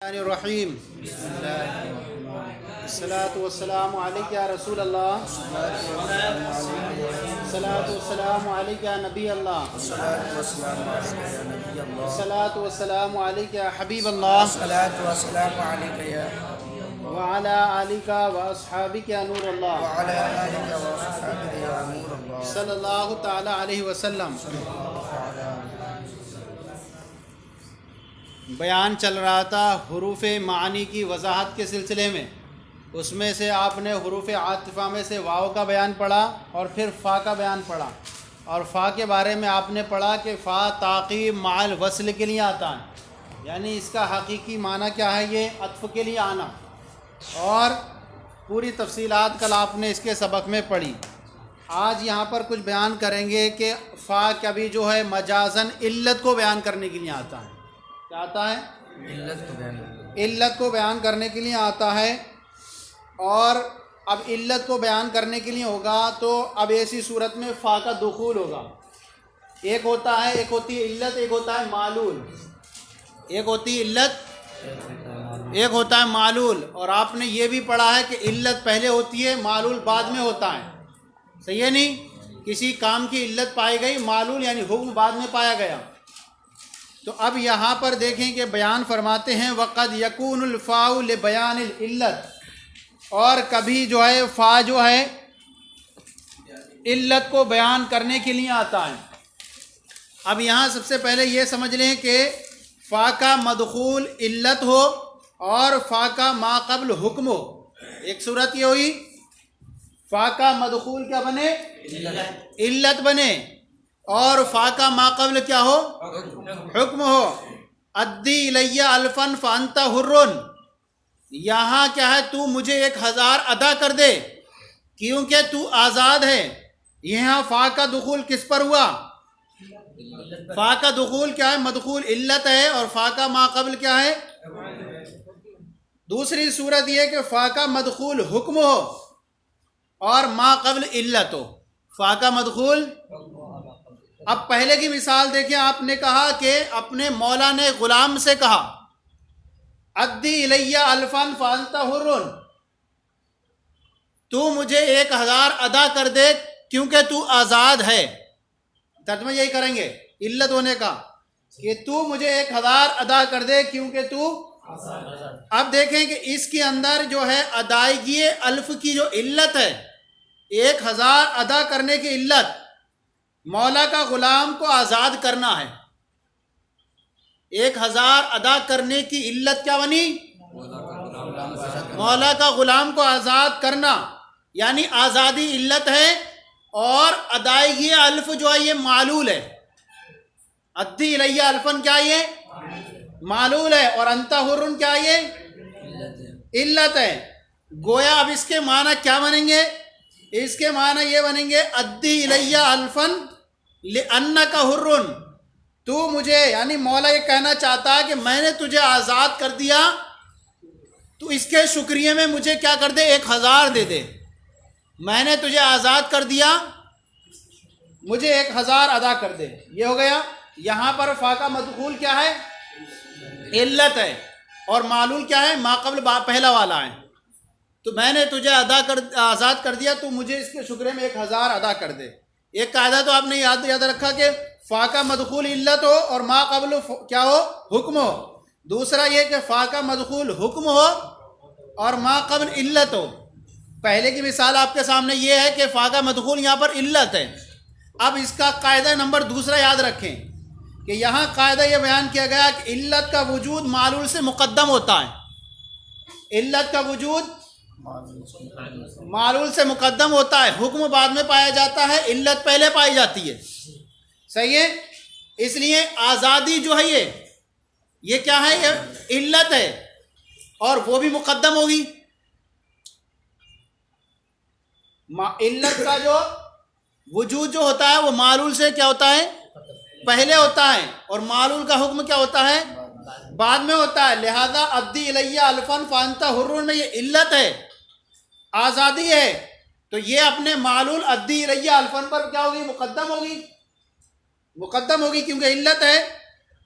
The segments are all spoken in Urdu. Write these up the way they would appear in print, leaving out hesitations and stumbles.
الرحیم الصلاۃ والسلام علیک یا رسول اللہ، الصلاۃ والسلام علیک یا نبی اللہ، الصلاۃ والسلام علیک یا حبیب اللہ، وعلی آلک واصحابک یا نور اللہ، صلی اللہ تعالی علیہ وسلم۔ بیان چل رہا تھا حروف معانی کی وضاحت کے سلسلے میں، اس میں سے آپ نے حروف عاطفہ میں سے واو کا بیان پڑھا اور پھر فا کا بیان پڑھا، اور فا کے بارے میں آپ نے پڑھا کہ فا تعقیب مع الوصل کے لیے آتا ہے، یعنی اس کا حقیقی معنی کیا ہے، یہ عطف کے لیے آنا، اور پوری تفصیلات کل آپ نے اس کے سبق میں پڑھی۔ آج یہاں پر کچھ بیان کریں گے کہ فا کبھی جو ہے مجازن علت کو بیان کرنے کے لیے آتا ہے، کیا آتا ہے؟ علت کو بیان کرنے کے لیے آتا ہے، اور اب علت کو بیان کرنے کے لیے ہوگا تو اب ایسی صورت میں فا کا دخول ہوگا۔ ایک ہوتی ہے علت، ایک ہوتا ہے معلول، ایک ہوتی ہے علت، ایک ہوتا ہے معلول، اور آپ نے یہ بھی پڑھا ہے کہ علت پہلے ہوتی ہے، معلول بعد میں ہوتا ہے، صحیح ہے نہیں؟ کسی کام کی علت پائی گئی، معلول یعنی حکم بعد میں پایا گیا۔ تو اب یہاں پر دیکھیں کہ بیان فرماتے ہیں وَقَدْ يَكُونُ الْفَاءُ لِبَيَانِ الْعِلَّةِ، اور کبھی جو ہے فا جو ہے علت کو بیان کرنے کے لیے آتا ہے۔ اب یہاں سب سے پہلے یہ سمجھ لیں کہ فا کا مدخول علت ہو اور فا کا ما قبل حکم ہو۔ ایک صورت یہ ہوئی فا کا مدخول کیا بنے؟ علت بنے، اور فا کا ما قبل کیا ہو؟ حکم ہو۔ ادی الی الفن فانت حر، یہاں کیا ہے، تو مجھے 1000 ادا کر دے کیونکہ تو آزاد ہے۔ یہاں فا کا دخول کس پر ہوا؟ فا کا دخول کیا ہے؟ مدخول علت ہے، اور فا کا ما قبل کیا ہے؟ دوسری صورت یہ کہ فا کا مدخول حکم ہو اور ما قبل علت ہو۔ فا کا مدخول، اب پہلے کی مثال دیکھیں، آپ نے کہا کہ اپنے مولا نے غلام سے کہا ادی الی الفن فانت حر، تو مجھے 1000 ادا کر دے کیونکہ تو آزاد ہے۔ ترجمہ یہی کریں گے علت ہونے کا کہ تو مجھے 1000 ادا کر دے کیونکہ تو۔ اب دیکھیں کہ اس کے اندر جو ہے ادائیگی الف کی جو علت ہے، 1000 ادا کرنے کی علت مولا کا غلام کو آزاد کرنا ہے۔ 1000 ادا کرنے کی علت کیا بنی؟ مولا کا غلام کو آزاد کرنا، یعنی آزادی علت ہے، اور ادائیگی الف جو ہے یہ معلول ہے۔ ادی الی الفن کیا یہ معلول ہے، اور انت حر کیا یہ علت ہے۔ گویا اب اس کے معنی کیا بنیں گے؟ اس کے معنی یہ بنیں گے ادی الی الفن لأنک حر، تو مجھے، یعنی مولا یہ کہنا چاہتا ہے کہ میں نے تجھے آزاد کر دیا، تو اس کے شکریہ میں مجھے کیا کر دے؟ 1000 دے دے۔ میں نے تجھے آزاد کر دیا، مجھے 1000 ادا کر دے۔ یہ ہو گیا۔ یہاں پر فا کا مدخول کیا ہے؟ علت ہے، اور معلول کیا ہے؟ ما قبل پہلا والا ہے۔ تو میں نے تجھے آزاد کر دیا، تو مجھے اس کے شکریہ میں 1000 ادا کر دے۔ ایک قاعدہ تو آپ نے یاد رکھا کہ فا کا مدخول علت ہو اور ما قبل کیا ہو؟ حکم ہو۔ دوسرا یہ کہ فا کا مدخول حکم ہو اور ما قبل علت ہو۔ پہلے کی مثال آپ کے سامنے یہ ہے کہ فا کا مدخول یہاں پر علت ہے۔ اب اس کا قاعدہ نمبر دوسرا یاد رکھیں کہ یہاں قاعدہ یہ بیان کیا گیا کہ علت کا وجود معلول سے مقدم ہوتا ہے۔ علت کا وجود معلول سے مقدم ہوتا ہے، حکم بعد میں پایا جاتا ہے، علت پہلے پائی جاتی ہے، صحیح ہے؟ اس لیے آزادی جو ہے یہ کیا ہے؟ یہ علت ہے، اور وہ بھی مقدم ہوگی۔ علت کا جو وجود جو ہوتا ہے وہ معلول سے کیا ہوتا ہے؟ پہلے ہوتا ہے، اور معلول کا حکم کیا ہوتا ہے؟ بعد میں ہوتا ہے۔ لہذا ادی الی الفن فانت حر میں یہ علت ہے، آزادی ہے، تو یہ اپنے معلول ادی الی الفن پر کیا ہوگی؟ مقدم ہوگی کیونکہ علت ہے۔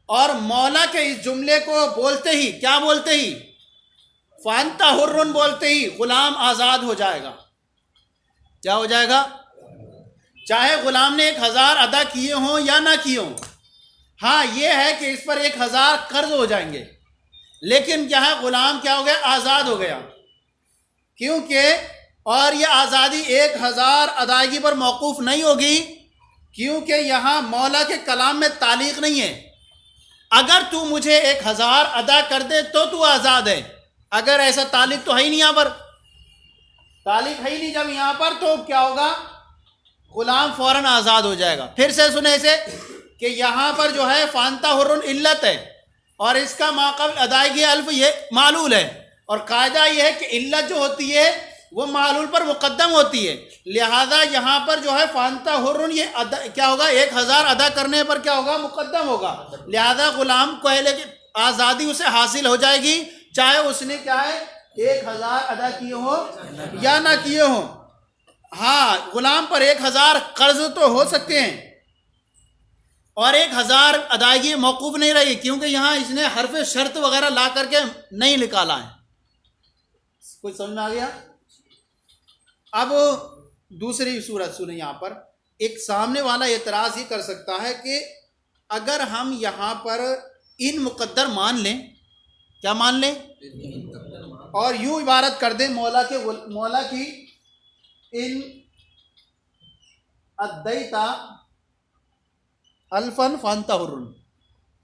اور مولا کے اس جملے کو بولتے ہی کیا بولتے ہی فانت حر بولتے ہی غلام آزاد ہو جائے گا. کیا ہو جائے گا؟ چاہے غلام نے 1000 ادا کیے ہوں یا نہ کیے ہوں. ہاں یہ ہے کہ اس پر 1000 قرض ہو جائیں گے، لیکن کیا ہے غلام کیا ہو گیا؟ آزاد ہو گیا. کیونکہ اور یہ آزادی 1000 ادائیگی پر موقوف نہیں ہوگی، کیونکہ یہاں مولا کے کلام میں تعلیق نہیں ہے. اگر تو مجھے 1000 ادا کر دے تو آزاد ہے. اگر ایسا تعلق تو ہے ہی نہیں، یہاں پر تعلق ہے ہی نہیں. جب یہاں پر تو کیا ہوگا؟ غلام فوراً آزاد ہو جائے گا. پھر سے سنیں اسے کہ یہاں پر جو ہے فانتا حر علت ہے، اور اس کا ماقبل ادائیگی الف یہ معلول ہے، اور قاعدہ یہ ہے کہ علت جو ہوتی ہے وہ معلول پر مقدم ہوتی ہے. لہذا یہاں پر جو ہے فانتا حر یہ کیا ہوگا؟ 1000 ادا کرنے پر کیا ہوگا؟ مقدم ہوگا. لہذا غلام کو آزادی اسے حاصل ہو جائے گی، چاہے اس نے کیا ہے 1000 ادا کیے ہوں یا نہ کیے ہوں. ہاں غلام پر 1000 قرض تو ہو سکتے ہیں اور 1000 ادائیگی موقوف نہیں رہی، کیونکہ یہاں اس نے حرف شرط وغیرہ لا کر کے نہیں نکالا ہے. کچھ سمجھ میں آ گیا؟ اب دوسری صورت سنیں. یہاں پر ایک سامنے والا اعتراض یہ کر سکتا ہے کہ اگر ہم یہاں پر ان مقدر مان لیں، کیا مان لیں؟ اور یوں عبارت کر دیں مولا کی ان ادیتا الفن فانتا حر.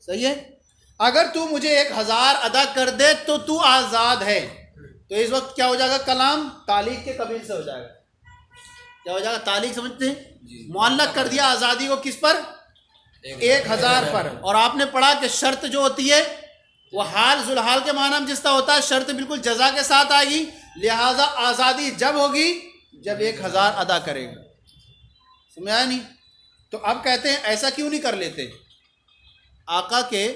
صحیح ہے؟ اگر تو مجھے 1000 ادا کر دے تو آزاد ہے. تو اس وقت کیا ہو جائے گا؟ کلام تعلیق کے قبیل سے ہو جائے گا. کیا ہو جائے گا؟ تعلیق سمجھتے ہیں؟ معلق کر دیا آزادی کو کس پر؟ 1000 پر. اور آپ نے پڑھا کہ شرط جو ہوتی ہے وہ حال ذوالحال کے معنی میں جس طرح ہوتا ہے، شرط بالکل جزا کے ساتھ آئے گی. لہذا آزادی جب ہوگی جب 1000 ادا کرے گا. سمجھ آیا نہیں؟ تو اب کہتے ہیں ایسا کیوں نہیں کر لیتے؟ آقا کے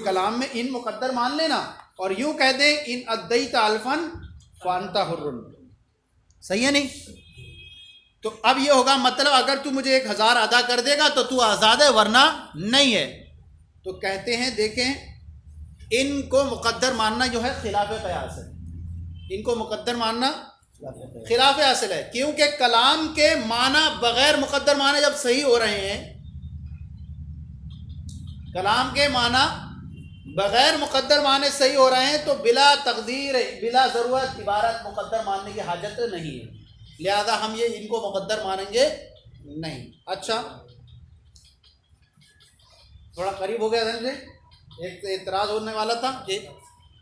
کلام میں ان مقدر مان لینا اور یوں کہہ دیں ان ادیت الفن فانتا حر. صحیح ہے نہیں؟ تو اب یہ ہوگا مطلب اگر تو مجھے 1000 ادا کر دے گا تو آزاد ہے، ورنہ نہیں ہے. تو کہتے ہیں دیکھیں ان کو مقدر ماننا جو ہے خلاف قیاس ہے. ان کو مقدر ماننا خلاف اصل ہے، کیونکہ کلام کے معنی بغیر مقدر معنی جب صحیح ہو رہے ہیں، کلام کے معنی بغیر مقدر معنی صحیح ہو رہے ہیں تو بلا تقدیر بلا ضرورت عبارت مقدر ماننے کی حاجت نہیں ہے. لہذا ہم یہ ان کو مقدر مانیں گے نہیں. اچھا تھوڑا قریب ہو گیا ذہن سے. ایک اعتراض ہونے والا تھا کہ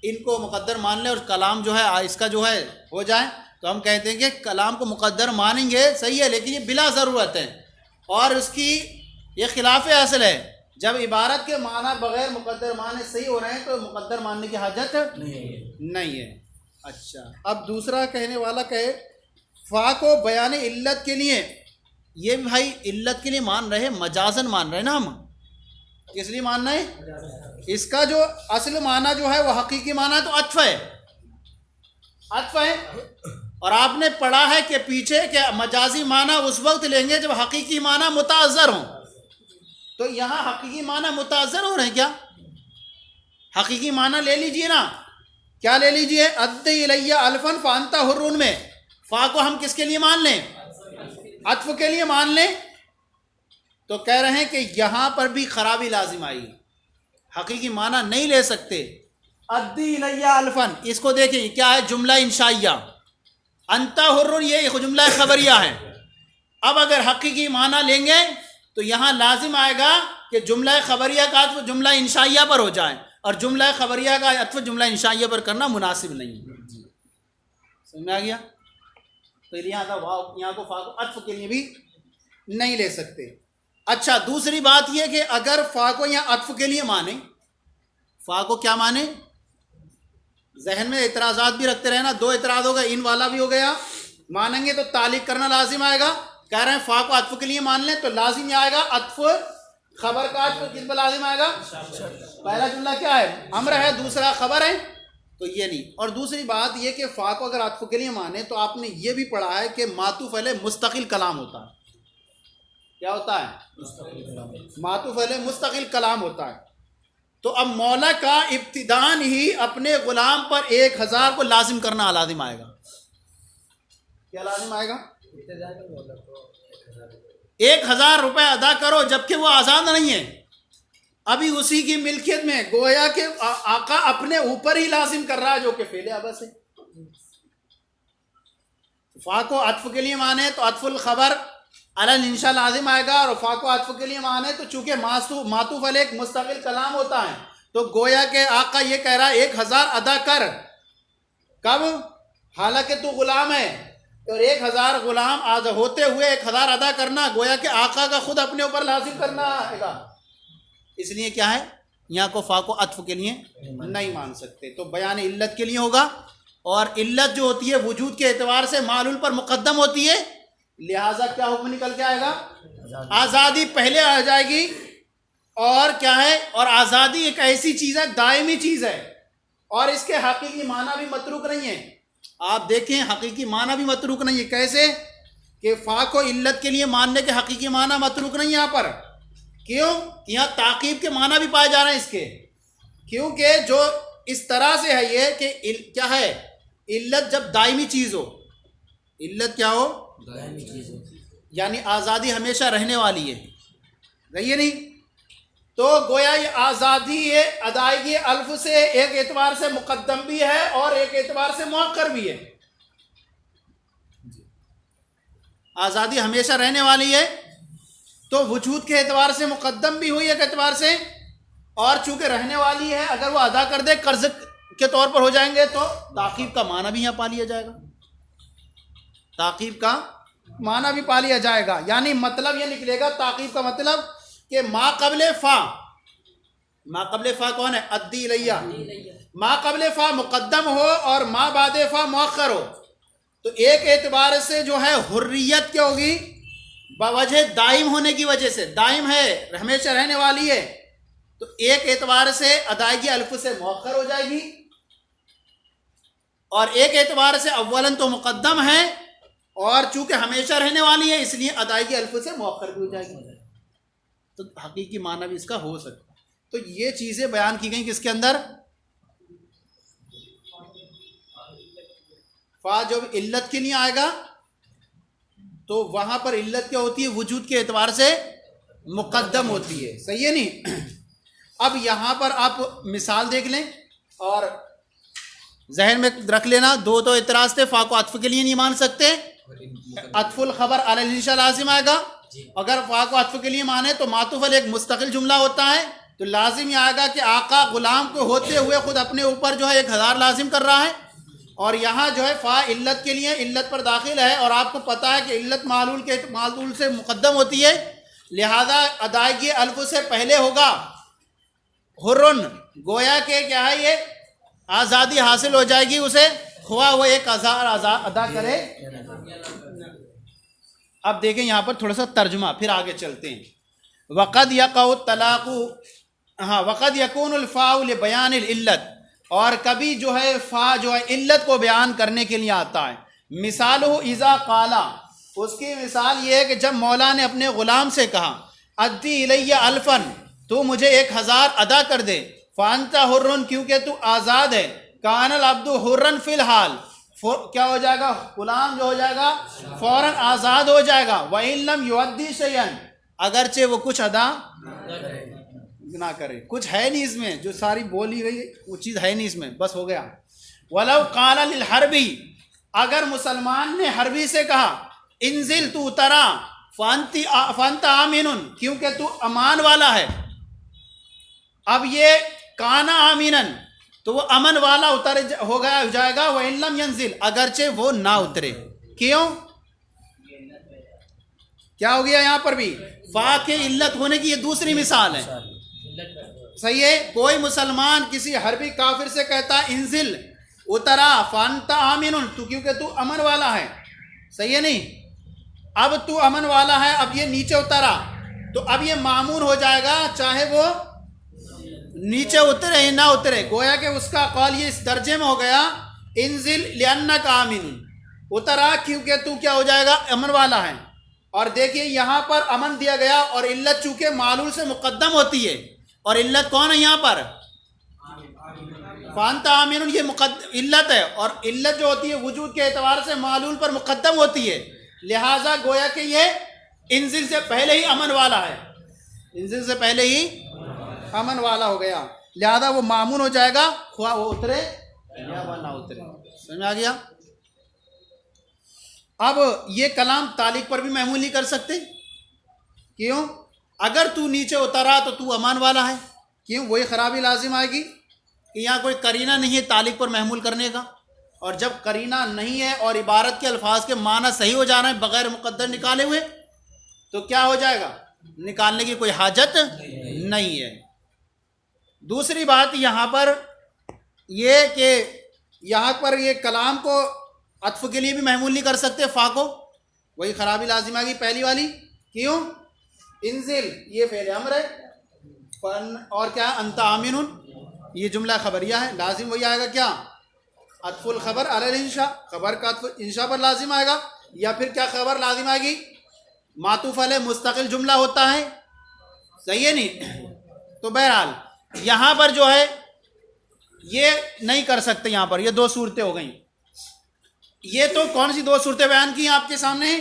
ان کو مقدر مان لیں اور کلام جو ہے اس کا جو ہے ہو جائے، تو ہم کہتے ہیں کہ کلام کو مقدر مانیں گے صحیح ہے، لیکن یہ بلا ضرورت ہے اور اس کی یہ خلاف اصل ہے. جب عبارت کے معنی بغیر مقدر معنی صحیح ہو رہے ہیں تو مقدر ماننے کی حاجت نہیں ہے. اچھا اب دوسرا کہنے والا کہے فا کو بیان علت کے لیے، یہ بھائی علت کے لیے مان رہے، مجازن مان رہے نا ہم. کس لیے ماننا ہے؟ اس کا جو اصل معنی جو ہے وہ حقیقی معنی تو عطف ہے، عطف ہے. اور آپ نے پڑھا ہے کہ پیچھے کہ مجازی معنی اس وقت لیں گے جب حقیقی معنی متعذر ہوں. تو یہاں حقیقی معنی متعذر ہو رہے ہیں کیا؟ حقیقی معنی لے لیجئے نا. کیا لے لیجئے؟ ادی الیہ الفن فانتا حر میں فا کو ہم کس کے لیے مان لیں؟ عطف کے لیے مان لیں. تو کہہ رہے ہیں کہ یہاں پر بھی خرابی لازم آئی، حقیقی معنی نہیں لے سکتے. ادی الیہ الفن اس کو دیکھیں کیا ہے؟ جملہ انشائیہ. انتا حر یہ جملہ خبریہ ہے. اب اگر حقیقی معنی لیں گے تو یہاں لازم آئے گا کہ جملہ خبریہ کا عطف جملہ انشائیہ پر ہو جائے، اور جملہ خبریہ کا عطف جملہ انشائیہ پر کرنا مناسب نہیں ہے. سمجھ میں آ گیا؟ تو یہاں کو فا کو عطف کے لیے بھی نہیں لے سکتے. اچھا دوسری بات یہ کہ اگر فا کو یہاں عطف کے لیے مانیں، فا کو کیا مانیں؟ ذہن میں اعتراضات بھی رکھتے رہنا. دو اعتراض ہوگا، ان والا بھی ہو گیا. مانیں گے تو تعلیق کرنا لازم آئے گا. کہہ رہے ہیں فا کو عطف کے لیے مان لیں تو لازم یہ آئے گا عطف خبر کا عطف کس پر لازم آئے گا؟ پہلا جملہ کیا ہے؟ امر ہے، دوسرا خبر ہے. تو یہ نہیں. اور دوسری بات یہ کہ فا کو اگر عطف کے لیے مانے تو آپ نے یہ بھی پڑھا ہے کہ معطوف علیہ مستقل کلام ہوتا ہے. کیا ہوتا ہے؟ معطوف علیہ مستقل کلام ہوتا ہے. تو اب مولا کا ابتداً ہی اپنے غلام پر 1000 کو لازم کرنا لازم آئے گا. کیا لازم آئے گا؟ 1000 روپے ادا کرو، جبکہ وہ آزاد نہیں ہے، ابھی اسی کی ملکیت میں. گویا کہ آقا اپنے اوپر ہی لازم کر رہا ہے، جو کہ فعل ابس ہے. فا کو عطف کے لیے مانے تو عطف الخبر علی الانشاء لازم آئے گا، اور فا کو عطف کے لیے مانے تو چونکہ معطوف علیہ ایک مستقل کلام ہوتا ہے، تو گویا کہ آقا یہ کہہ رہا ہے 1000 ادا کر. کب؟ حالانکہ تو غلام ہے، اور 1000 غلام ہوتے ہوئے 1000 ادا کرنا گویا کہ آقا کا خود اپنے اوپر لازم کرنا آئے گا. اس لیے کیا ہے، یہاں کو فا کو عطف کے لیے نہیں مان سکتے، تو بیان علت کے لیے ہوگا. اور علت جو ہوتی ہے وجود کے اعتبار سے معلول پر مقدم ہوتی ہے، لہٰذا کیا حکم نکل کے آئے گا؟ آزادی پہلے آ جائے گی. اور کیا ہے، اور آزادی ایک ایسی چیز ہے، دائمی چیز ہے، اور اس کے حقیقی معنی بھی متروک نہیں ہے. آپ دیکھیں حقیقی معنی بھی متروک نہیں ہے. کیسے کہ فا کو علت کے لیے ماننے کے حقیقی معنی متروک نہیں یہاں پر. کیوں؟ یہاں تعقیب کے معنی بھی پائے جا رہے ہیں اس کے، کیونکہ جو اس طرح سے ہے یہ کہ کیا ہے، علت جب دائمی چیز ہو، علت کیا ہو؟ دائمی چیز ہو، یعنی آزادی ہمیشہ رہنے والی ہے، رہی ہے نہیں؟ تو گویا یہ آزادی یہ ادائیگی الف سے ایک اعتبار سے مقدم بھی ہے اور ایک اعتبار سے مؤخر بھی ہے. آزادی ہمیشہ رہنے والی ہے تو وجود کے اعتبار سے مقدم بھی ہوئی ایک اعتبار سے، اور چونکہ رہنے والی ہے اگر وہ ادا کر دے قرض کے طور پر ہو جائیں گے تو تعقیب کا معنی بھی یہاں پا لیا جائے گا. تعقیب کا معنی بھی پا لیا جائے گا، یعنی مطلب یہ نکلے گا تعقیب کا مطلب کہ ما قبل فا، ما قبل فا کون ہے؟ ادی الیہ. ما قبل فا مقدم ہو اور ما بعد فا مؤخر ہو، تو ایک اعتبار سے جو ہے حریت کیا ہوگی؟ بوجہ دائم ہونے کی وجہ سے، دائم ہے، ہمیشہ رہنے والی ہے، تو ایک اعتبار سے ادائیگی الف سے مؤخر ہو جائے گی، اور ایک اعتبار سے اولاً تو مقدم ہے اور چونکہ ہمیشہ رہنے والی ہے اس لیے ادائیگی الف سے مؤخر بھی ہو جائے گی. تو حقیقی معنی بھی اس کا ہو سکتا ہے. تو یہ چیزیں بیان کی گئیں کس کے اندر؟ فا جب علت کے لیے آئے گا تو وہاں پر علت کیا ہوتی ہے؟ وجود کے اعتبار سے مقدم ہوتی ہے. صحیح ہے نہیں؟ اب یہاں پر آپ مثال دیکھ لیں اور ذہن میں رکھ لینا. دو تو اعتراض تھے، فا کو عطف کے لیے نہیں مان سکتے، عطف الخبر علی الانشاء لازم آئے گا. اگر فا کو عطف کے لیے مانے تو معطوف علیہ ایک مستقل جملہ ہوتا ہے، تو لازم یہ آئے گا کہ آقا غلام کو ہوتے ہوئے خود اپنے اوپر جو ہے 1000 لازم کر رہا ہے. اور یہاں جو ہے فا علت کے لیے علت پر داخل ہے، اور آپ کو پتہ ہے کہ علت معلول سے مقدم ہوتی ہے، لہذا ادائیگی الف سے پہلے ہوگا حرن. گویا کہ کیا ہے، یہ آزادی حاصل ہو جائے گی اسے، خواہ وہ 1000 ادا کرے. اب دیکھیں یہاں پر تھوڑا سا ترجمہ، پھر آگے چلتے ہیں. وقد یقع الطلاق، وقد یکون الفاء لبیان العلت، اور کبھی جو ہے فا جو ہے علت کو بیان کرنے کے لیے آتا ہے. مثالہ اذا قالا، اس کی مثال یہ ہے کہ جب مولا نے اپنے غلام سے کہا ادی الیہ الفن، تو مجھے 1000 ادا کر دے. فانت حرن، کیونکہ تو آزاد ہے. کان العبد حرن فی الحال، کیا ہو جائے گا؟ غلام جو ہو جائے گا فوراً آزاد ہو جائے گا. وَإِن لَمْ يُؤَدِّ شَيْئًا، اگرچہ وہ کچھ ادا نہ کرے، کچھ ہے نہیں اس میں، جو ساری بولی گئی وہ چیز ہے نہیں اس میں، بس ہو گیا. وَلَوْ قَالَ لِلْحَرْبِ، اگر مسلمان نے حربی سے کہا انزل، تو اترا، فانت آمین، کیونکہ تو امان والا ہے. اب یہ کانا آمینن، تو وہ امن والا اتر ہو جائے گا. وَإِن لَمْ يَنزِلْ، اگرچہ وہ نہ اترے. کیوں؟ کیا ہو گیا یہاں پر بھی؟ فا کے علت ہونے کی یہ دوسری مثال ہے. صحیح ہے. کوئی مسلمان کسی حربی کافر سے کہتا انزل، اترا، فانت آمین، تو کیونکہ تو امن والا ہے. صحیح ہے نہیں؟ اب تو امن والا ہے، اب یہ نیچے اترا، تو اب یہ معمول ہو جائے گا چاہے وہ نیچے اترے یا نہ اترے. گویا کہ اس کا قول یہ اس درجے میں ہو گیا انزل لأنک آمن، اترا کیونکہ تو کیا ہو جائے گا؟ امن والا ہے. اور دیکھیے یہاں پر امن دیا گیا، اور علت چونکہ معلول سے مقدم ہوتی ہے اور علت کون ہے یہاں پر؟ فانت عامر، یہ علت ہے، اور علت جو ہوتی ہے وجود کے اعتبار سے معلول پر مقدم ہوتی ہے، لہٰذا گویا کہ یہ انزل سے پہلے ہی امن والا ہے، انزل سے پہلے ہی امن والا ہو گیا، لہذا وہ مامون ہو جائے گا خواہ وہ اترے یا وہ نہ اترے۔ سمجھ میں آ گیا؟ اب یہ کلام تعلیق پر بھی محمول نہیں کر سکتے، کیوں؟ اگر تو نیچے اترا تو تو امان والا ہے، کیوں؟ وہی خرابی لازم آئے گی کہ یہاں کوئی قرینہ نہیں ہے تعلیق پر محمول کرنے کا، اور جب قرینہ نہیں ہے اور عبارت کے الفاظ کے معنی صحیح ہو جا رہے ہیں بغیر مقدر نکالے ہوئے، تو کیا ہو جائے گا؟ نکالنے کی کوئی حاجت نہیں ہے۔ دوسری بات یہاں پر یہ کہ یہاں پر یہ کلام کو عطف کے لیے بھی محمول نہیں کر سکتے، فا کو، وہی خرابی لازم آ گئی پہلی والی، کیوں؟ انزل یہ فعل امر ہے، اور کیا ہے؟ انت آمن یہ جملہ خبریہ ہے، لازم وہی آئے گا کیا؟ عطف الخبر علی الانشاء، خبر کا عطف انشاء پر لازم آئے گا، یا پھر کیا خبر لازم آئے گی؟ معطوف علیہ مستقل جملہ ہوتا ہے، صحیح ہے نہیں؟ تو بہرحال یہاں پر جو ہے یہ نہیں کر سکتے، یہاں پر یہ دو صورتیں ہو گئیں۔ یہ تو کون سی دو صورتیں بیان کی ہیں آپ کے سامنے؟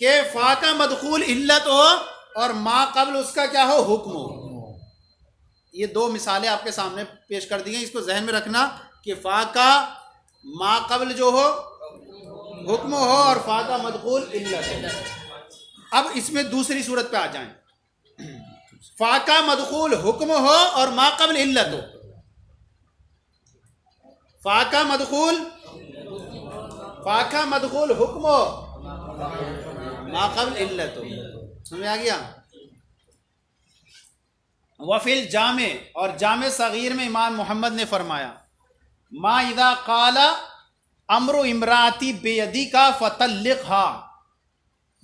کہ فا کا مدخول علت ہو اور ما قبل اس کا کیا ہو؟ حکم ہو۔ یہ دو مثالیں آپ کے سامنے پیش کر دی ہیں، اس کو ذہن میں رکھنا کہ فا کا ما قبل جو ہو حکم ہو اور فا کا مدخول علت ہو۔ اب اس میں دوسری صورت پہ آ جائیں، فا کا مدخول حکم ہو اور ما قبل علت ہو۔ فا کا مدخول حکم ہو، ما قبل علت ہو۔ سمجھ آ گیا؟ وفی الجامع، اور جامع صغیر میں امام محمد نے فرمایا، ما اذا قال امر امراتی بیدی کا فطلقھا۔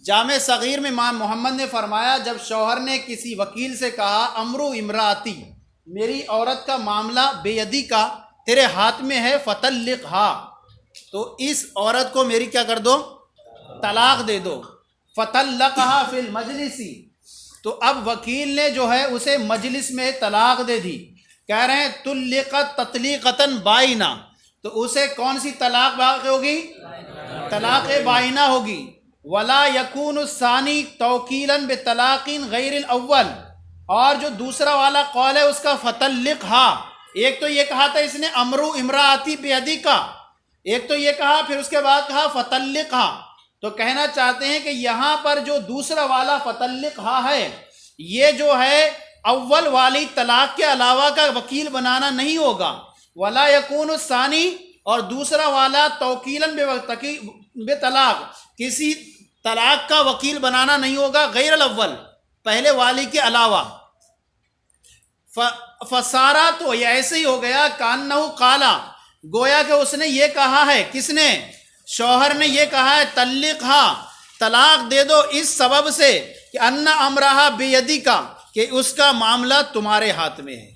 جامع صغیر میں امام محمد نے فرمایا جب شوہر نے کسی وکیل سے کہا امر امراتی، میری عورت کا معاملہ بیدی کا تیرے ہاتھ میں ہے، فطلقھا، تو اس عورت کو میری کیا کر دو؟ طلاق دے دو۔ فطلقھا فی المجلس، تو اب وکیل نے جو ہے اسے مجلس میں طلاق دے دی، کہہ رہے ہیں طلقت تطلیقتاً بائنہ، تو اسے کون سی طلاق واقع ہوگی؟ طلاق بائنہ ہوگی۔ ولا یکون الثانی توکیلا بطلاق غیر الاول، اور جو دوسرا والا قول ہے اس کا فطلقھا، ایک تو یہ کہا تھا اس نے امر امراتی بیدی کا، ایک تو یہ کہا، پھر اس کے بعد کہا فطلقھا، تو کہنا چاہتے ہیں کہ یہاں پر جو دوسرا والا فطلقھا ہے یہ جو ہے اول والی طلاق کے علاوہ کا وکیل بنانا نہیں ہوگا، ولا یکون الثانی، اور دوسرا والا توکیلاً بطلاق، کسی طلاق کا وکیل بنانا نہیں ہوگا، غیر الاول، پہلے والی کے علاوہ۔ فسارا، تو یہ ایسے ہی ہو گیا، کانہو قالا، گویا کہ اس نے یہ کہا ہے، کس نے؟ شوہر نے یہ کہا ہے طلقھا، طلاق دے دو، اس سبب سے کہ ان امرہا بیدی کا، کہ اس کا معاملہ تمہارے ہاتھ میں ہے۔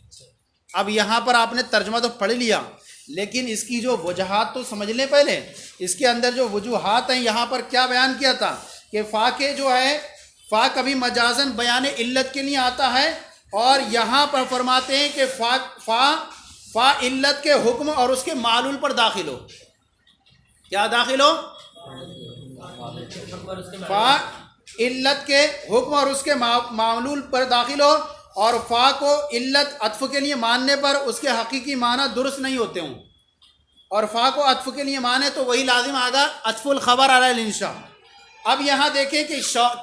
اب یہاں پر آپ نے ترجمہ تو پڑھ لیا، لیکن اس کی جو وجوہات تو سمجھ لیں پہلے، اس کے اندر جو وجوہات ہیں یہاں پر کیا بیان کیا تھا کہ فا کے جو ہے فا کبھی مجازن بیان علت کے لیے آتا ہے، اور یہاں پر فرماتے ہیں کہ فا علت کے حکم اور اس کے معلول پر داخل ہو، کیا داخل ہو؟ فا علت کے حکم اور اس کے معلول پر داخل ہو، اور فا کو علت عطف کے لیے ماننے پر اس کے حقیقی معنی درست نہیں ہوتے ہوں، اور فا کو عطف کے لیے مانے تو وہی لازم آگا عطف الخبر علی الانشاء۔ اب یہاں دیکھیں کہ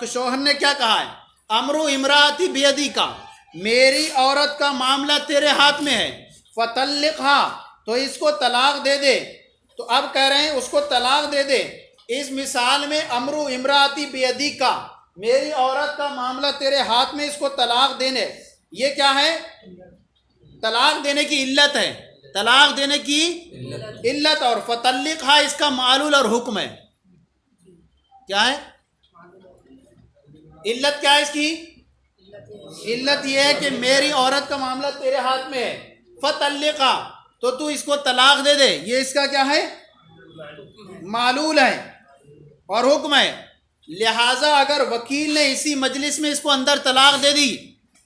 شوہر نے کیا کہا ہے، امر امراتی بیدی کا، میری عورت کا معاملہ تیرے ہاتھ میں ہے، فطلقھا، تو اس کو طلاق دے دے۔ تو اب کہہ رہے ہیں اس کو طلاق دے دے۔ اس مثال میں امر امراتی بیدی کا، میری عورت کا معاملہ تیرے ہاتھ میں، اس کو طلاق دینے، یہ کیا ہے؟ طلاق دینے کی علت ہے، طلاق دینے کی علت، اور فطلقھا اس کا معلول اور حکم ہے۔ کیا ہے علت؟ کیا ہے اس کی علت؟ یہ ہے کہ میری عورت کا معاملہ تیرے ہاتھ میں ہے، فطلقھا، تو تو اس کو طلاق دے دے، یہ اس کا کیا ہے؟ معلول ہے اور حکم ہے۔ لہٰذا اگر وکیل نے اسی مجلس میں اس کو اندر طلاق دے دی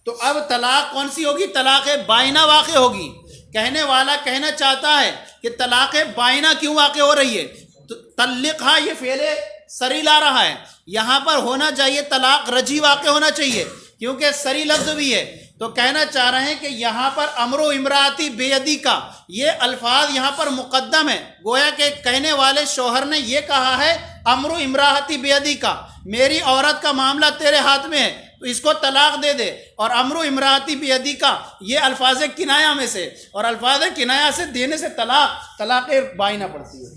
تو اب طلاق کون سی ہوگی؟ طلاق بائنہ واقع ہوگی. کہنے والا کہنا چاہتا ہے کہ طلاق بائنہ کیوں واقع ہو رہی ہے؟ تو طلقھا یہ فعل سری لا رہا ہے، یہاں پر ہونا چاہیے طلاق رجی واقع ہونا چاہیے کیونکہ سری لفظ بھی ہے. تو کہنا چاہ رہے ہیں کہ یہاں پر امر و امراتی بیدی کا یہ الفاظ یہاں پر مقدم ہے. گویا کہ کہنے والے شوہر نے یہ کہا ہے امر و امراتی بیدی کا، میری عورت کا معاملہ تیرے ہاتھ میں ہے تو اس کو طلاق دے دے. اور امر و امراتی بیدی کا یہ الفاظ کنایہ میں سے، اور الفاظ کنایہ سے دینے سے طلاق بائنہ پڑتی ہے.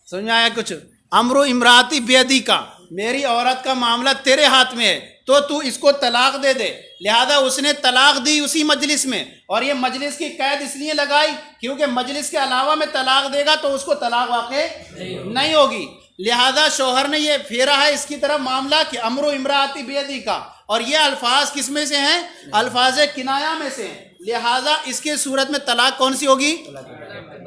سمجھ میں آیا کچھ؟ امر و امراتی بیدی کا، میری عورت کا معاملہ تیرے ہاتھ میں ہے تو اس کو طلاق دے دے. لہذا اس نے طلاق دی اسی مجلس میں، اور یہ مجلس کی قید اس لیے لگائی کیونکہ مجلس کے علاوہ میں طلاق دے گا تو اس کو طلاق واقع نہیں ہوگی. لہذا شوہر نے یہ پھیرا ہے اس کی طرف معاملہ کہ امر و امراتی بیدی کا، اور یہ الفاظ کس میں سے ہیں؟ الفاظ کنایہ میں سے ہیں. لہذا اس کے صورت میں طلاق کون سی ہوگی؟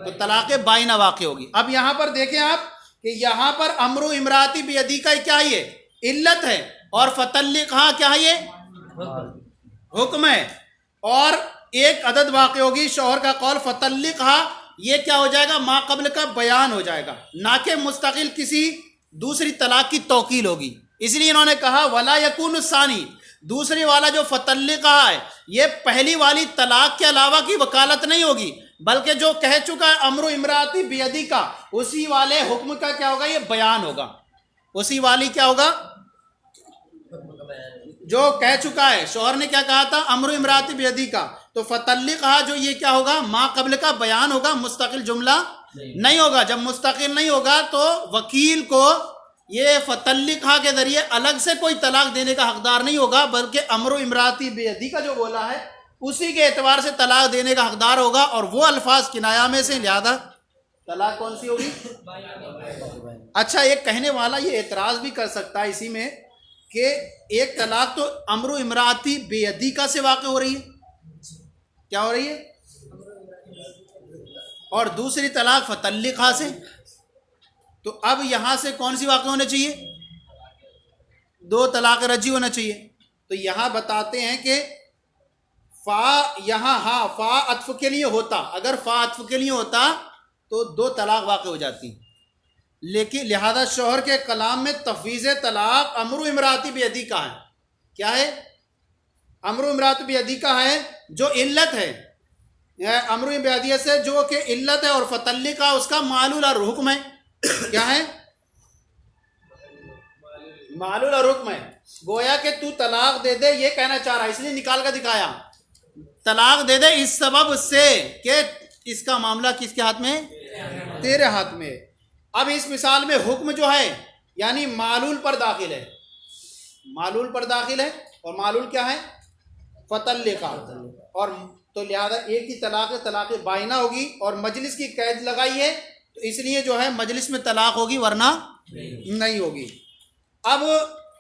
تو طلاق بائنہ واقع ہوگی. اب یہاں پر دیکھیں آپ کہ یہاں پر امر و امراتی بیدی کا کیا یہ علت ہے، اور فطلقھا کیا ہے یہ حکم ہے. اور ایک عدد واقع ہوگی شوہر کا قول فطلقھا، یہ کیا ہو جائے گا؟ ما قبل کا بیان ہو جائے گا، نہ کہ مستقل کسی دوسری طلاق کی توکیل ہوگی. اس لیے انہوں نے کہا ولا یکون الثانی، دوسری والا جو فطلقھا ہے یہ پہلی والی طلاق کے علاوہ کی وکالت نہیں ہوگی، بلکہ جو کہہ چکا ہے امر و امراتی بیدی کا اسی والے حکم کا کیا ہوگا؟ یہ بیان ہوگا. اسی والی کیا ہوگا؟ جو کہہ چکا ہے، شوہر نے کیا کہا تھا؟ امر و امراتی بیدی کا. تو فطلقھا جو یہ کیا ہوگا؟ ما قبل کا بیان ہوگا، مستقل جملہ نہیں ہوگا. جب مستقل نہیں ہوگا تو وکیل کو یہ فطلقھا کے ذریعے الگ سے کوئی طلاق دینے کا حقدار نہیں ہوگا، بلکہ امر و امراتی بیدی کا جو بولا ہے اسی کے اعتبار سے طلاق دینے کا حقدار ہوگا، اور وہ الفاظ کنایہ میں سے. لہذا طلاق کون سی ہوگی؟ اچھا، ایک کہنے والا یہ اعتراض بھی کر سکتا ہے اسی میں کہ ایک طلاق تو امر و امراتی بیدی کا سے واقع ہو رہی ہے، کیا ہو رہی ہے؟ اور دوسری طلاق فطلقھا سے. تو اب یہاں سے کون سی واقع ہونا چاہیے؟ دو طلاق رجی ہونا چاہیے. تو یہاں بتاتے ہیں کہ فا یہاں فا عطف کے لیے ہوتا، اگر فا عطف کے لیے ہوتا تو دو طلاق واقع ہو جاتی. لیکن لہذا شوہر کے کلام میں تفویض طلاق امر و امراتی بیدی کا ہے. کیا ہے؟ امر و امراتی بیدی کا ہے جو علت ہے، امر و بیدی سے جو کہ علت ہے، اور فطلقھا اس کا معلول اور حکم ہے. کیا ہے؟ معلول اور حکم ہے. گویا کہ تو طلاق دے دے یہ کہنا چاہ رہا ہے، اس لیے نکال کر دکھایا طلاق دے دے اس سبب سے کہ اس کا معاملہ کس کے ہاتھ میں؟ تیرے ہاتھ میں. اب اس مثال میں حکم جو ہے یعنی معلول پر داخل ہے، معلول پر داخل ہے، اور معلول کیا ہے؟ فطلقھا. اور تو لہذا ایک ہی طلاق بائنہ ہوگی، اور مجلس کی قید لگائی ہے تو اس لیے جو ہے مجلس میں طلاق ہوگی ورنہ نہیں ہوگی. اب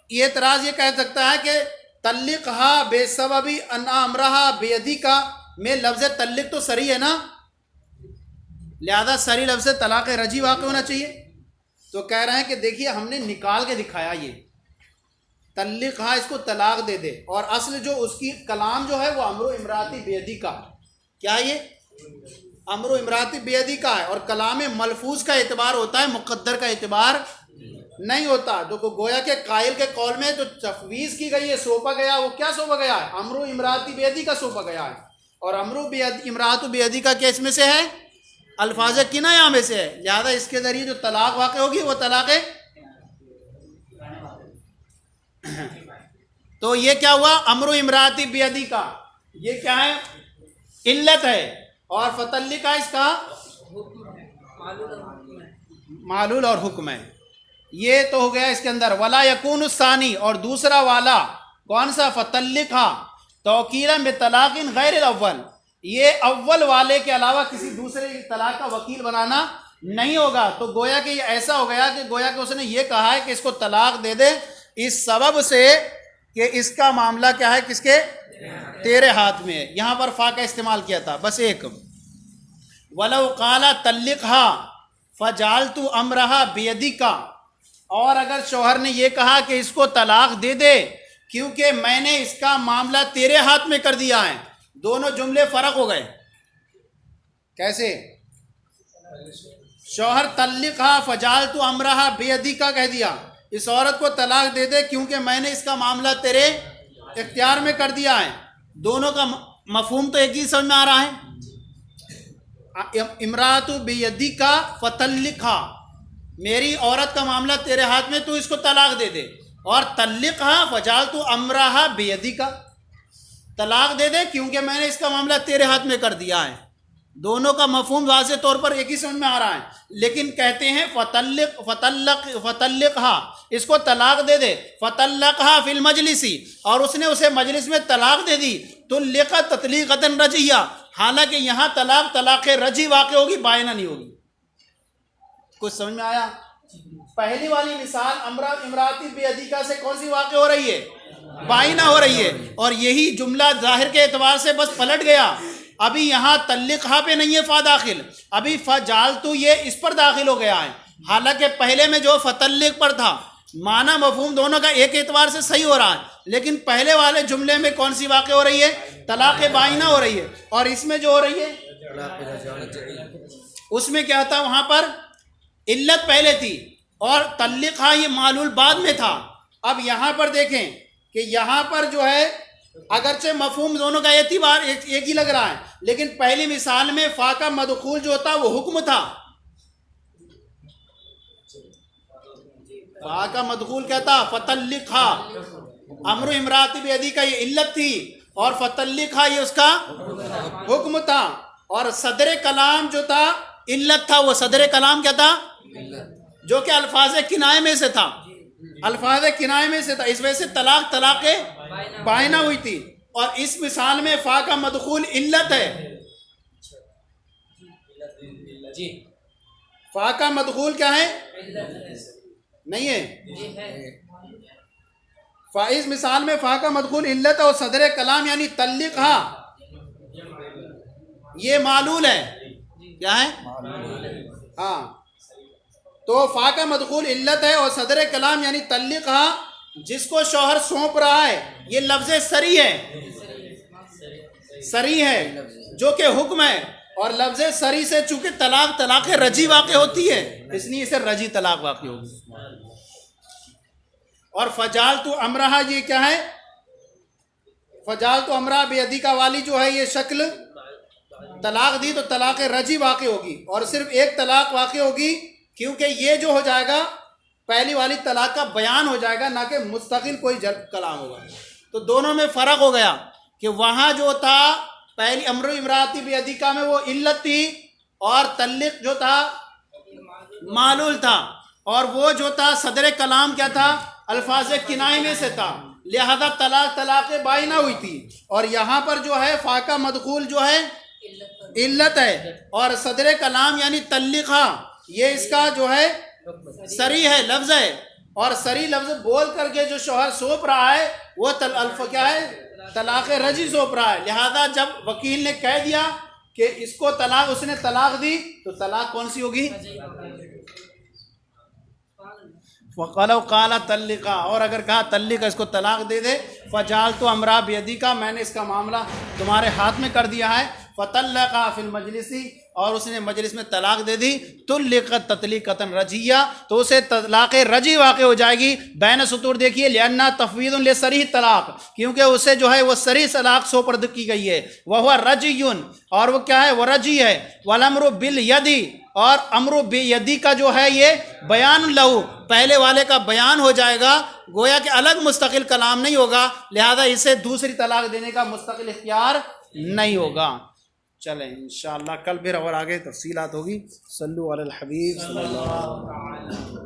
یہ اعتراض یہ کہہ سکتا ہے کہ طلقھا بے سببی ان امرھا بیدی کا میں لفظ طلق تو سری ہے نا، لہذا سری لفظ طلاق رجی واقع ہونا چاہیے. تو کہہ رہے ہیں کہ دیکھیے ہم نے نکال کے دکھایا یہ طلقھا اس کو طلاق دے دے، اور اصل جو اس کی کلام جو ہے وہ امر و امراتی بیدی کا. کیا یہ امر و امراتی بیدی کا ہے، اور کلام ملفوظ کا اعتبار ہوتا ہے، مقدر کا اعتبار نہیں ہوتا. جو گویا کہ قائل کے قول میں جو تفویض کی گئی ہے، سونپا گیا، وہ کیا سونپا گیا ہے؟ امر و امراتی بیدی کا سونپا گیا ہے. اور امر و امراۃ بیدی کا کس میں سے ہے؟ الفاظ کنایہ میں سے ہے. لہذا اس کے ذریعے جو طلاق واقع ہوگی وہ طلاق ہے. تو یہ کیا ہوا؟ امر و امراتی بیدی کا یہ کیا ہے؟ علت ہے، اور فطلقھا اس کا معلول اور حکم ہے. یہ تو ہو گیا اس کے اندر. ولا یکون الثانی، اور دوسرا والا کون سا؟ فطلقھا توکیلا بطلاق غیر الاول، یہ اول والے کے علاوہ کسی دوسرے طلاق کا وکیل بنانا نہیں ہوگا. تو گویا کہ یہ ایسا ہو گیا کہ گویا کہ اس نے یہ کہا ہے کہ اس کو طلاق دے دے اس سبب سے کہ اس کا معاملہ کیا ہے؟ کس کے؟ تیرے ہاتھ میں. یہاں پر فا کا استعمال کیا تھا بس ایک. وَلَوْ قَالَ طَلِّقْهَا فَجَعَلْتُ أَمْرَهَا بِيَدِكَ، اور اگر شوہر نے یہ کہا کہ اس کو طلاق دے دے کیونکہ میں نے اس کا معاملہ تیرے ہاتھ میں کر دیا ہے، دونوں جملے فرق ہو گئے. کیسے؟ شوہر طلقھا فجعلت امرھا بیدک کہہ دیا، اس عورت کو طلاق دے دے کیونکہ میں نے اس کا معاملہ تیرے اختیار میں کر دیا ہے. دونوں کا مفہوم تو ایک ہی سمجھ میں آ رہا ہے. امراۃ بیدک فطلقھا، میری عورت کا معاملہ تیرے ہاتھ میں، تو اس کو طلاق دے دے. اور طلقھا فجعلت امرھا بیدک، طلاق دے دے کیونکہ میں نے اس کا معاملہ تیرے ہاتھ میں کر دیا ہے. دونوں کا مفہوم واضح طور پر ایک ہی سمجھ میں آ رہا ہے. لیکن کہتے ہیں فطلقھا، اس کو طلاق دے دے. فطلقھا فی المجلس، اور اس نے اسے مجلس میں طلاق دے دی. طلق تطلیقۃ رجعیہ، حالانکہ یہاں طلاق رجعی واقع ہوگی، بائنہ نہیں ہوگی. کچھ سمجھ میں آیا؟ پہلی والی مثال امراتی بیدیکا سے کون سی واقع ہو رہی ہے؟ بائنہ ہو رہی ہے. اور یہی جملہ ظاہر کے اعتبار سے بس پلٹ گیا. ابھی یہاں طلقھا پہ نہیں ہے فا داخل، ابھی فجعلت یہ اس پر داخل ہو گیا ہے. حالانکہ پہلے میں جو فطلق پر تھا، معنی مفہوم دونوں کا ایک اعتبار سے صحیح ہو رہا ہے. لیکن پہلے والے جملے میں کون سی واقع ہو رہی ہے؟ طلاق بائنہ ہو رہی ہے. اور اس میں جو ہو رہی ہے، اس میں کیا تھا؟ وہاں پر علت پہلے تھی اور طلقھا یہ معلول بعد میں تھا. اب یہاں پر دیکھیں کہ یہاں پر جو ہے اگرچہ مفہوم دونوں کا اعتبار ایک ہی لگ رہا ہے، لیکن پہلی مثال میں فا کا مدخول جو ہوتا وہ حکم تھا. فا کا مدخول کیا تھا؟ فطلقھا. امر امراۃ بیدک کا یہ علت تھی اور فطلقھا یہ اس کا حکم تھا. اور صدر کلام جو تھا علت تھا. وہ صدر کلام کیا تھا؟ جو کہ الفاظ کنایہ میں سے تھا، الفاظ کنایہ میں سے تھا. اس وجہ سے طلاق بائنہ ہوئی تھی. اور اس مثال میں فا کا مدخول علت ہے. فا کا مدخول کیا ہے؟ نہیں ہے. اس مثال میں فا کا مدخول علت ہے اور صدر کلام یعنی طلقھا یہ معلول ہے. کیا ہے؟ ہاں. تو فا کا مدخول علت ہے اور صدر کلام یعنی طلقھا جس کو شوہر سونپ رہا ہے یہ لفظ صریح ہے، صریح ہے جو کہ حکم ہے. اور لفظ صریح سے چونکہ طلاق رجعی واقع ہوتی ہے، اس لیے اسے رجعی طلاق واقع ہوگی. اور فجعلت امرھا یہ کیا ہے؟ فجعلت امرھا بیدک والی جو ہے یہ شکل طلاق دی تو طلاق رجعی واقع ہوگی. اور صرف ایک طلاق واقع ہوگی کیونکہ یہ جو ہو جائے گا پہلی والی طلاق کا بیان ہو جائے گا، نہ کہ مستقل کوئی کلام ہوگا. تو دونوں میں فرق ہو گیا کہ وہاں جو تھا پہلی امر امراۃ بیدک میں وہ علت تھی اور طلق جو تھا معلول تھا. اور وہ جو تھا صدر کلام کیا تھا؟ الفاظ کنایہ میں سے تھا، لہذا طلاق بائنہ ہوئی تھی. اور یہاں پر جو ہے فا کا مدخول جو ہے علت ہے اور صدر کلام یعنی طلقھا یہ اس کا جو ہے صریح ہے، لفظ ہے. اور صریح لفظ بول کر کے جو شوہر سونپ رہا ہے وہ کیا ہے؟ طلاق رجعی سونپ رہا ہے. لہذا جب وکیل نے کہہ دیا کہ اس کو طلاق، اس نے طلاق دی تو طلاق کون سی ہوگی؟ وَقَالَوْ قَالَ طَلِّقَا، اور اگر کہا طلق اس کو طلاق دے دے. فَجَعَلْتُ أَمْرَا بِيَدِكَ، میں نے اس کا معاملہ تمہارے ہاتھ میں کر دیا ہے. فَطَلَّقَا فِي الْمَجْلِسِ، اور اس نے مجلس میں طلاق دے دی. طُلِّقَتْ تَطْلِيقَةً رَجْعِيَّةً، تو اسے طلاق رجعی واقع ہو جائے گی. بین سطور دیکھیے، لِأَنَّهَا تَفْوِيضٌ لِصَرِيحِ الطلاق، کیونکہ اسے جو ہے وہ صریح طلاق سپرد کی گئی ہے. وَهُوَ رَجْعِيٌّ، اور وہ کیا ہے؟ وہ رجعی ہے. وَالْأَمْرُ بِالْيَدِ، اور امر بیدی کا جو ہے یہ بیان لہو، پہلے والے کا بیان ہو جائے گا، گویا کہ الگ مستقل کلام نہیں ہوگا، لہذا اسے دوسری طلاق دینے کا مستقل اختیار نہیں ہوگا. چلیں انشاءاللہ کل پھر اور آگے تفصیلات ہوگی. صلو علی الحبیب صلی اللہ علیہ وسلم.